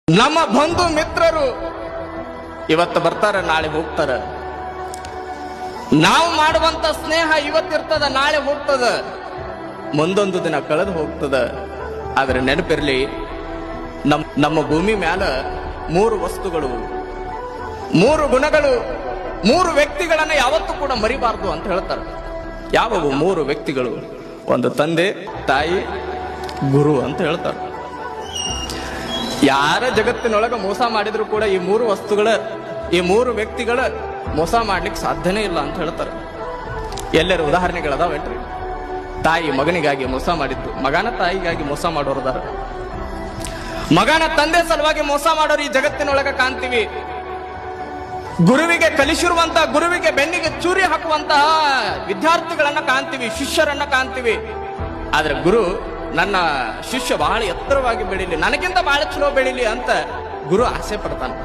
ನಮ್ಮ ಬಂಧು ಮಿತ್ರರು ಇವತ್ತು ಬರ್ತಾರ, ನಾಳೆ ಹೋಗ್ತಾರ. ನಾವು ಮಾಡುವಂತ ಸ್ನೇಹ ಇವತ್ತಿರ್ತದ, ನಾಳೆ ಹೋಗ್ತದ, ಮುಂದೊಂದು ದಿನ ಕಳೆದು ಹೋಗ್ತದ. ಆದ್ರೆ ನೆನಪಿರ್ಲಿ, ನಮ್ಮ ಭೂಮಿ ಮ್ಯಾಲ 3 ವಸ್ತುಗಳು, 3 ಗುಣಗಳು, 3 ವ್ಯಕ್ತಿಗಳನ್ನ ಯಾವತ್ತೂ ಕೂಡ ಮರಿಬಾರ್ದು ಅಂತ ಹೇಳ್ತಾರೆ. ಯಾವವು 3 ವ್ಯಕ್ತಿಗಳು? ಒಂದು ತಂದೆ, ತಾಯಿ, ಗುರು ಅಂತ ಹೇಳ್ತಾರೆ. ಯಾರ ಜಗತ್ತಿನೊಳಗ ಮೋಸ ಮಾಡಿದ್ರು ಕೂಡ ಈ 3 ವಸ್ತುಗಳ, ಈ 3 ವ್ಯಕ್ತಿಗಳ ಮೋಸ ಮಾಡ್ಲಿಕ್ಕೆ ಸಾಧ್ಯನೇ ಇಲ್ಲ ಅಂತ ಹೇಳ್ತಾರೆ. ಎಲ್ಲರೂ ಉದಾಹರಣೆಗಳದಾವೇನ್ರಿ? ತಾಯಿ ಮಗನಿಗಾಗಿ ಮೋಸ ಮಾಡಿದ್ದು, ಮಗನ ತಾಯಿಗಾಗಿ ಮೋಸ ಮಾಡೋರದಾರ, ಮಗನ ತಂದೆ ಸಲುವಾಗಿ ಮೋಸ ಮಾಡೋರು ಈ ಜಗತ್ತಿನೊಳಗ ಕಾಣ್ತೀವಿ. ಗುರುವಿಗೆ ಕಲಿಸಿರುವಂತ, ಗುರುವಿಗೆ ಬೆನ್ನಿಗೆ ಚೂರಿ ಹಾಕುವಂತಹ ವಿದ್ಯಾರ್ಥಿಗಳನ್ನ ಕಾಣ್ತೀವಿ, ಶಿಷ್ಯರನ್ನ ಕಾಣ್ತೀವಿ. ಆದ್ರೆ ಗುರು, ನನ್ನ ಶಿಷ್ಯ ಬಹಳ ಎತ್ತರವಾಗಿ ಬೆಳೀಲಿ, ನನಗಿಂತ ಬಹಳ ಚಲೋ ಬೆಳೀಲಿ ಅಂತ ಗುರು ಆಸೆ ಪಡ್ತಾನೆ.